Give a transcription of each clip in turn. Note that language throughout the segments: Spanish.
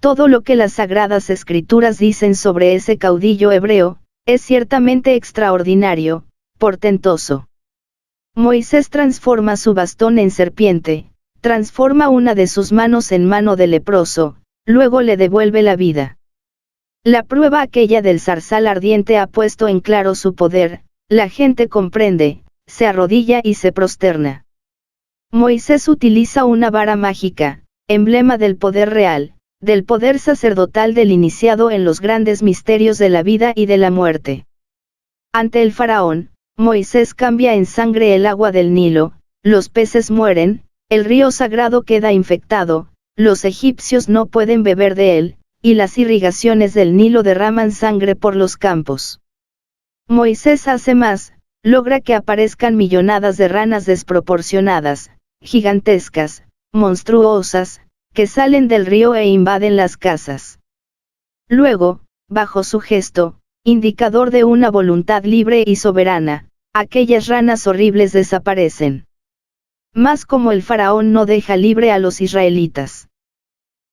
Todo lo que las Sagradas Escrituras dicen sobre ese caudillo hebreo, es ciertamente extraordinario, portentoso. Moisés transforma su bastón en serpiente, transforma una de sus manos en mano de leproso, luego le devuelve la vida. La prueba aquella del zarzal ardiente ha puesto en claro su poder, la gente comprende, se arrodilla y se prosterna. Moisés utiliza una vara mágica, emblema del poder real, del poder sacerdotal del iniciado en los grandes misterios de la vida y de la muerte. Ante el faraón, Moisés cambia en sangre el agua del Nilo, los peces mueren, el río sagrado queda infectado, los egipcios no pueden beber de él, y las irrigaciones del Nilo derraman sangre por los campos. Moisés hace más, logra que aparezcan millonadas de ranas desproporcionadas, gigantescas, monstruosas, que salen del río e invaden las casas. Luego, bajo su gesto, indicador de una voluntad libre y soberana, aquellas ranas horribles desaparecen. Mas como el faraón no deja libre a los israelitas,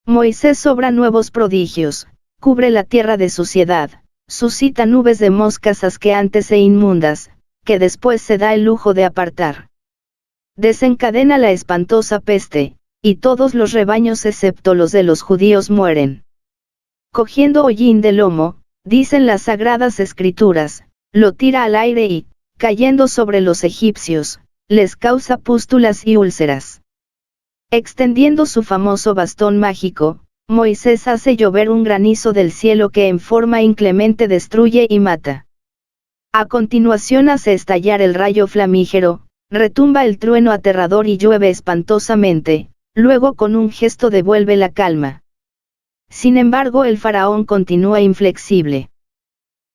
Moisés obra nuevos prodigios, cubre la tierra de suciedad, suscita nubes de moscas asqueantes e inmundas, que después se da el lujo de apartar. Desencadena la espantosa peste, y todos los rebaños excepto los de los judíos mueren. Cogiendo hollín de lomo, dicen las Sagradas Escrituras, lo tira al aire y, cayendo sobre los egipcios, les causa pústulas y úlceras. Extendiendo su famoso bastón mágico, Moisés hace llover un granizo del cielo que en forma inclemente destruye y mata. A continuación hace estallar el rayo flamígero, retumba el trueno aterrador y llueve espantosamente, luego con un gesto devuelve la calma. Sin embargo el faraón continúa inflexible.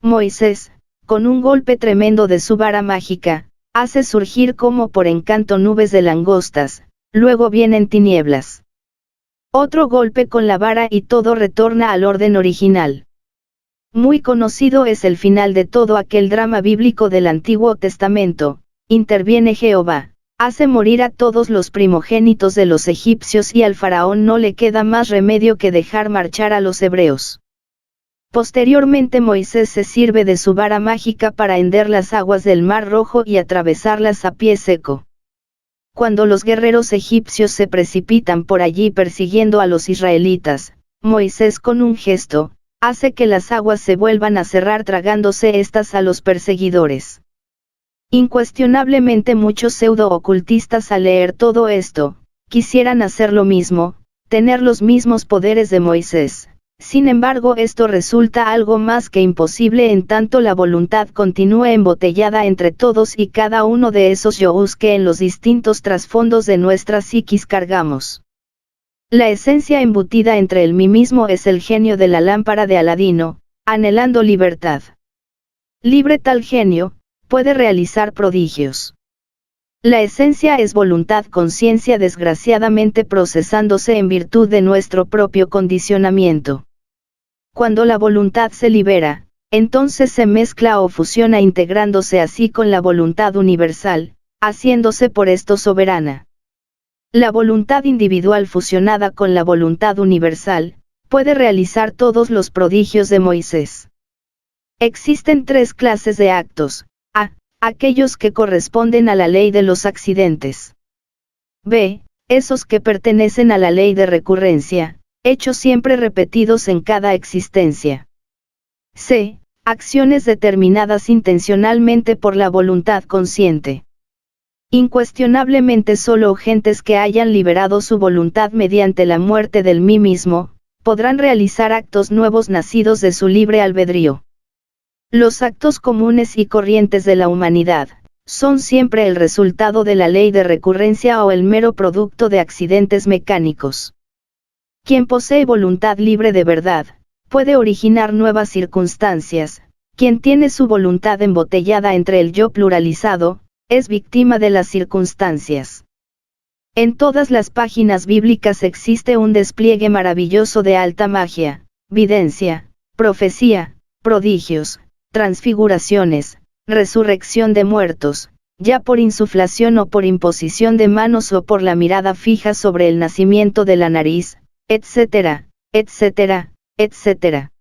Moisés, con un golpe tremendo de su vara mágica, hace surgir como por encanto nubes de langostas, luego vienen tinieblas. Otro golpe con la vara y todo retorna al orden original. Muy conocido es el final de todo aquel drama bíblico del Antiguo Testamento, interviene Jehová, hace morir a todos los primogénitos de los egipcios y al faraón no le queda más remedio que dejar marchar a los hebreos. Posteriormente Moisés se sirve de su vara mágica para hender las aguas del Mar Rojo y atravesarlas a pie seco. Cuando los guerreros egipcios se precipitan por allí persiguiendo a los israelitas, Moisés con un gesto, hace que las aguas se vuelvan a cerrar tragándose estas a los perseguidores. Incuestionablemente muchos pseudo-ocultistas al leer todo esto, quisieran hacer lo mismo, tener los mismos poderes de Moisés. Sin embargo esto resulta algo más que imposible en tanto la voluntad continúe embotellada entre todos y cada uno de esos yo's que en los distintos trasfondos de nuestra psiquis cargamos. La esencia embutida entre el mí mismo es el genio de la lámpara de Aladino, anhelando libertad. Libre tal genio, puede realizar prodigios. La esencia es voluntad-conciencia desgraciadamente procesándose en virtud de nuestro propio condicionamiento. Cuando la voluntad se libera, entonces se mezcla o fusiona integrándose así con la voluntad universal, haciéndose por esto soberana. La voluntad individual fusionada con la voluntad universal, puede realizar todos los prodigios de Moisés. Existen tres clases de actos: A. Aquellos que corresponden a la ley de los accidentes. B. Esos que pertenecen a la ley de recurrencia, hechos siempre repetidos en cada existencia. C. Acciones determinadas intencionalmente por la voluntad consciente. Incuestionablemente solo gentes que hayan liberado su voluntad mediante la muerte del mí mismo, podrán realizar actos nuevos nacidos de su libre albedrío. Los actos comunes y corrientes de la humanidad, son siempre el resultado de la ley de recurrencia o el mero producto de accidentes mecánicos. Quien posee voluntad libre de verdad, puede originar nuevas circunstancias. Quien tiene su voluntad embotellada entre el yo pluralizado, es víctima de las circunstancias. En todas las páginas bíblicas existe un despliegue maravilloso de alta magia, videncia, profecía, prodigios, transfiguraciones, resurrección de muertos, ya por insuflación o por imposición de manos o por la mirada fija sobre el nacimiento de la nariz, etc., etcétera, etcétera.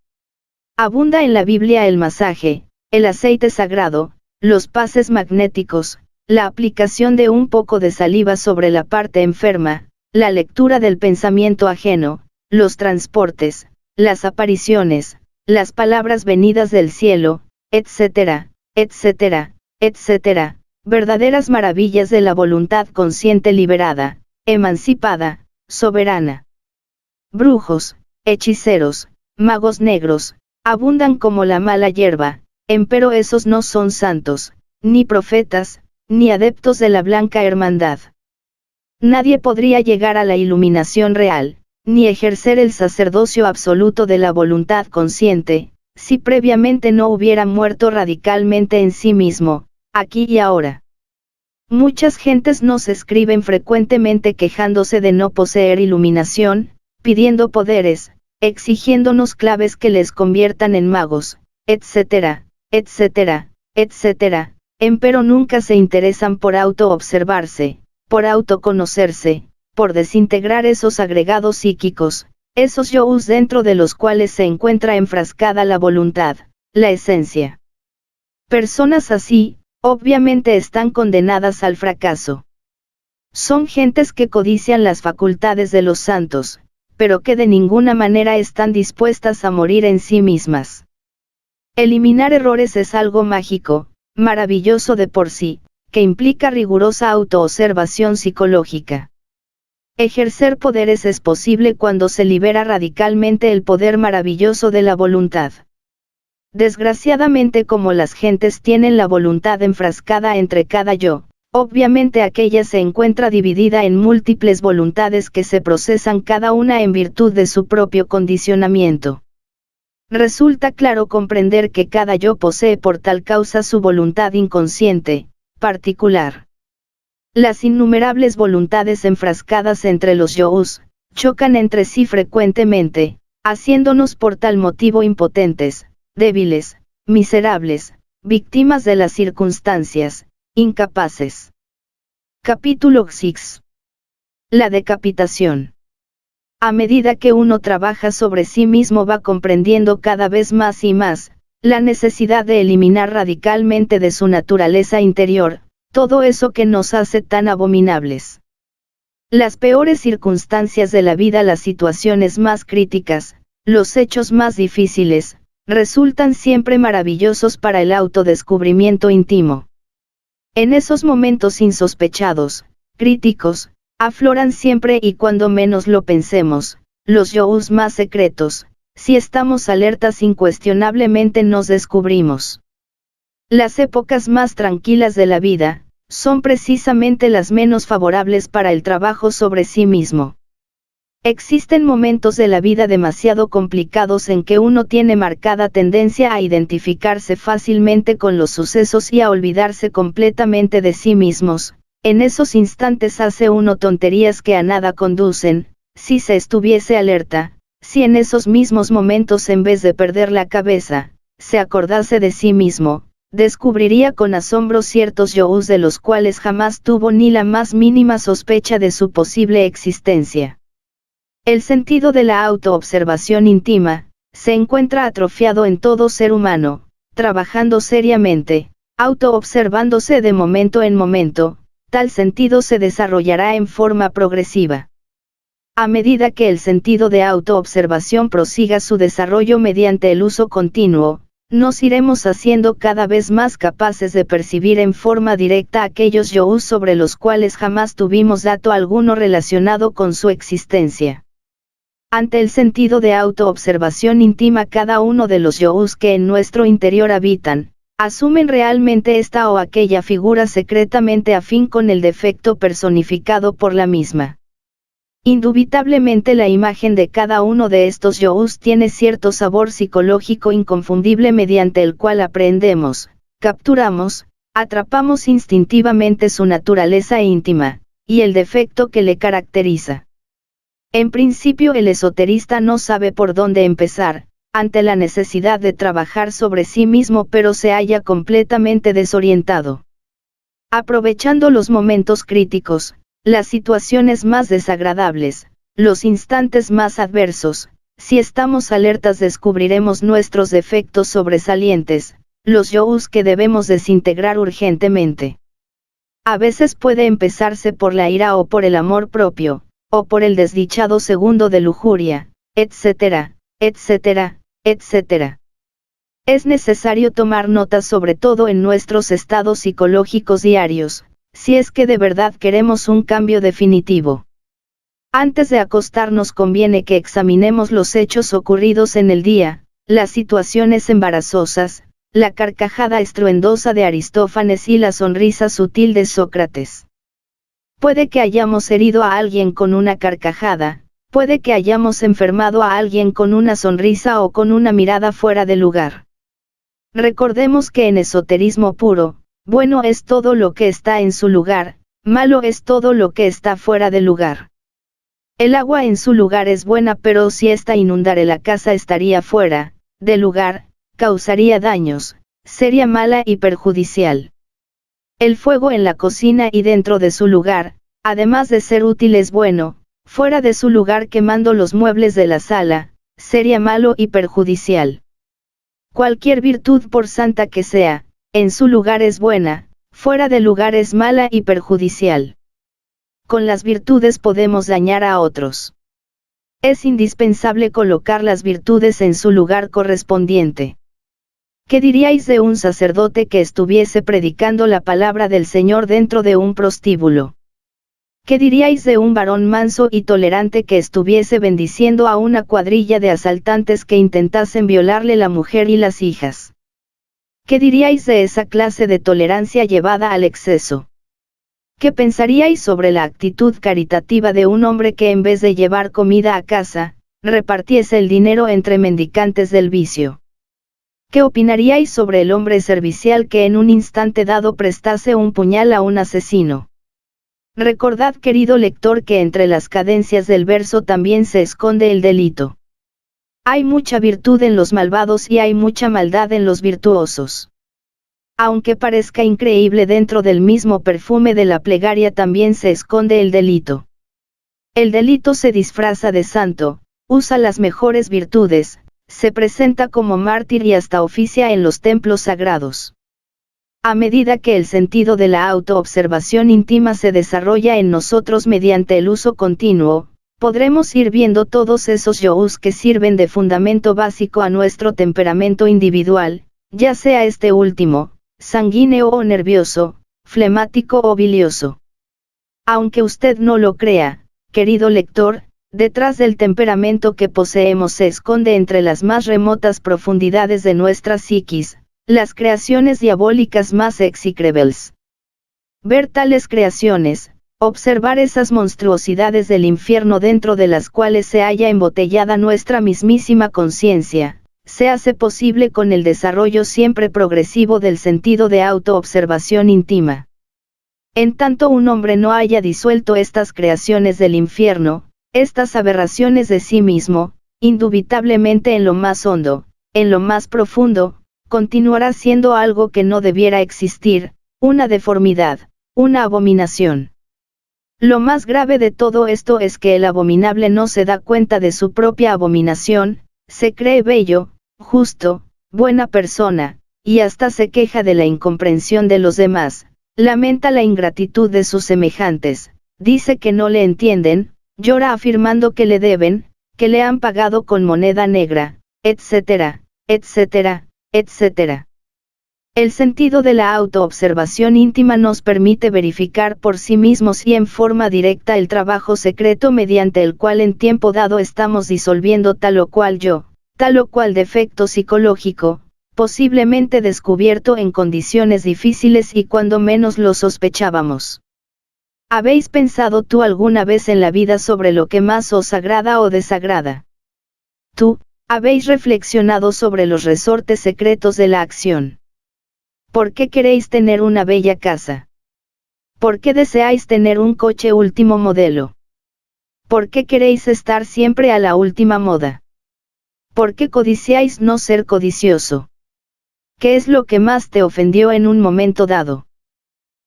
Abunda en la Biblia el masaje, el aceite sagrado, los pases magnéticos, la aplicación de un poco de saliva sobre la parte enferma, la lectura del pensamiento ajeno, los transportes, las apariciones, las palabras venidas del cielo, etcétera, etcétera, etcétera, verdaderas maravillas de la voluntad consciente liberada, emancipada, soberana. Brujos, hechiceros, magos negros, abundan como la mala hierba, empero esos no son santos, ni profetas, ni adeptos de la blanca hermandad. Nadie podría llegar a la iluminación real, ni ejercer el sacerdocio absoluto de la voluntad consciente, si previamente no hubiera muerto radicalmente en sí mismo, aquí y ahora. Muchas gentes nos escriben frecuentemente quejándose de no poseer iluminación, pidiendo poderes, exigiéndonos claves que les conviertan en magos, etcétera, etcétera, etcétera, empero nunca se interesan por autoobservarse, por autoconocerse, por desintegrar esos agregados psíquicos, esos yo's dentro de los cuales se encuentra enfrascada la voluntad, la esencia. Personas así, obviamente están condenadas al fracaso. Son gentes que codician las facultades de los santos, pero que de ninguna manera están dispuestas a morir en sí mismas. Eliminar errores es algo mágico, maravilloso de por sí, que implica rigurosa autoobservación psicológica. Ejercer poderes es posible cuando se libera radicalmente el poder maravilloso de la voluntad. Desgraciadamente, como las gentes tienen la voluntad enfrascada entre cada yo, obviamente aquella se encuentra dividida en múltiples voluntades que se procesan cada una en virtud de su propio condicionamiento. Resulta claro comprender que cada yo posee por tal causa su voluntad inconsciente, particular. Las innumerables voluntades enfrascadas entre los yo's, chocan entre sí frecuentemente, haciéndonos por tal motivo impotentes, débiles, miserables, víctimas de las circunstancias, incapaces. Capítulo 6. La decapitación. A medida que uno trabaja sobre sí mismo va comprendiendo cada vez más y más, la necesidad de eliminar radicalmente de su naturaleza interior, todo eso que nos hace tan abominables. Las peores circunstancias de la vida, las situaciones más críticas, los hechos más difíciles, resultan siempre maravillosos para el autodescubrimiento íntimo. En esos momentos insospechados, críticos, afloran siempre y cuando menos lo pensemos, los yo's más secretos, si estamos alertas incuestionablemente nos descubrimos. Las épocas más tranquilas de la vida, son precisamente las menos favorables para el trabajo sobre sí mismo. Existen momentos de la vida demasiado complicados en que uno tiene marcada tendencia a identificarse fácilmente con los sucesos y a olvidarse completamente de sí mismos. En esos instantes hace uno tonterías que a nada conducen, si se estuviese alerta, si en esos mismos momentos en vez de perder la cabeza, se acordase de sí mismo, descubriría con asombro ciertos yo's de los cuales jamás tuvo ni la más mínima sospecha de su posible existencia. El sentido de la autoobservación íntima, se encuentra atrofiado en todo ser humano, trabajando seriamente, autoobservándose de momento en momento. Tal sentido se desarrollará en forma progresiva. A medida que el sentido de autoobservación prosiga su desarrollo mediante el uso continuo, nos iremos haciendo cada vez más capaces de percibir en forma directa aquellos yo's sobre los cuales jamás tuvimos dato alguno relacionado con su existencia. Ante el sentido de autoobservación íntima, cada uno de los yo's que en nuestro interior habitan, asumen realmente esta o aquella figura secretamente afín con el defecto personificado por la misma. Indubitablemente la imagen de cada uno de estos yo's tiene cierto sabor psicológico inconfundible mediante el cual aprendemos, capturamos, atrapamos instintivamente su naturaleza íntima, y el defecto que le caracteriza. En principio el esoterista no sabe por dónde empezar, ante la necesidad de trabajar sobre sí mismo, pero se halla completamente desorientado. Aprovechando los momentos críticos, las situaciones más desagradables, los instantes más adversos, Si estamos alertas descubriremos nuestros defectos sobresalientes, los yous que debemos desintegrar urgentemente. A veces puede empezarse por la ira o por el amor propio, o por el desdichado segundo de lujuria, etcétera, etcétera, etcétera. Es necesario tomar nota sobre todo en nuestros estados psicológicos diarios, si es que de verdad queremos un cambio definitivo. Antes de acostarnos conviene que examinemos los hechos ocurridos en el día, las situaciones embarazosas, la carcajada estruendosa de Aristófanes y la sonrisa sutil de Sócrates. Puede que hayamos herido a alguien con una carcajada, puede que hayamos enfermado a alguien con una sonrisa o con una mirada fuera de lugar. Recordemos que en esoterismo puro, bueno es todo lo que está en su lugar, malo es todo lo que está fuera de lugar. El agua en su lugar es buena, pero si ésta inundare la casa estaría fuera de lugar, causaría daños, sería mala y perjudicial. El fuego en la cocina y dentro de su lugar, además de ser útil es bueno, fuera de su lugar quemando los muebles de la sala, sería malo y perjudicial. Cualquier virtud por santa que sea, en su lugar es buena, fuera de lugar es mala y perjudicial. Con las virtudes podemos dañar a otros. Es indispensable colocar las virtudes en su lugar correspondiente. ¿Qué diríais de un sacerdote que estuviese predicando la palabra del Señor dentro de un prostíbulo? ¿Qué diríais de un varón manso y tolerante que estuviese bendiciendo a una cuadrilla de asaltantes que intentasen violarle la mujer y las hijas? ¿Qué diríais de esa clase de tolerancia llevada al exceso? ¿Qué pensaríais sobre la actitud caritativa de un hombre que en vez de llevar comida a casa, repartiese el dinero entre mendicantes del vicio? ¿Qué opinaríais sobre el hombre servicial que en un instante dado prestase un puñal a un asesino? Recordad, querido lector, que entre las cadencias del verso también se esconde el delito. Hay mucha virtud en los malvados y hay mucha maldad en los virtuosos. Aunque parezca increíble, dentro del mismo perfume de la plegaria también se esconde el delito. El delito se disfraza de santo, usa las mejores virtudes, se presenta como mártir y hasta oficia en los templos sagrados. A medida que el sentido de la autoobservación íntima se desarrolla en nosotros mediante el uso continuo, podremos ir viendo todos esos yous que sirven de fundamento básico a nuestro temperamento individual, ya sea este último, sanguíneo o nervioso, flemático o bilioso. Aunque usted no lo crea, querido lector, detrás del temperamento que poseemos se esconde entre las más remotas profundidades de nuestra psiquis, las creaciones diabólicas más execrables. Ver tales creaciones, observar esas monstruosidades del infierno dentro de las cuales se halla embotellada nuestra mismísima conciencia, se hace posible con el desarrollo siempre progresivo del sentido de autoobservación íntima. En tanto un hombre no haya disuelto estas creaciones del infierno, estas aberraciones de sí mismo, indubitablemente en lo más hondo, en lo más profundo, continuará siendo algo que no debiera existir, una deformidad, una abominación. Lo más grave de todo esto es que el abominable no se da cuenta de su propia abominación, se cree bello, justo, buena persona, y hasta se queja de la incomprensión de los demás, lamenta la ingratitud de sus semejantes, dice que no le entienden, llora afirmando que le deben, que le han pagado con moneda negra, etcétera, etcétera, etcétera. El sentido de la autoobservación íntima nos permite verificar por sí mismos y en forma directa el trabajo secreto mediante el cual en tiempo dado estamos disolviendo tal o cual yo, tal o cual defecto psicológico, posiblemente descubierto en condiciones difíciles y cuando menos lo sospechábamos. ¿Habéis pensado tú alguna vez en la vida sobre lo que más os agrada o desagrada? Tú, ¿habéis reflexionado sobre los resortes secretos de la acción? ¿Por qué queréis tener una bella casa? ¿Por qué deseáis tener un coche último modelo? ¿Por qué queréis estar siempre a la última moda? ¿Por qué codiciáis no ser codicioso? ¿Qué es lo que más te ofendió en un momento dado?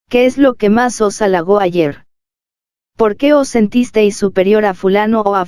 ¿Qué es lo que más os halagó ayer? ¿Por qué os sentisteis superior a fulano o a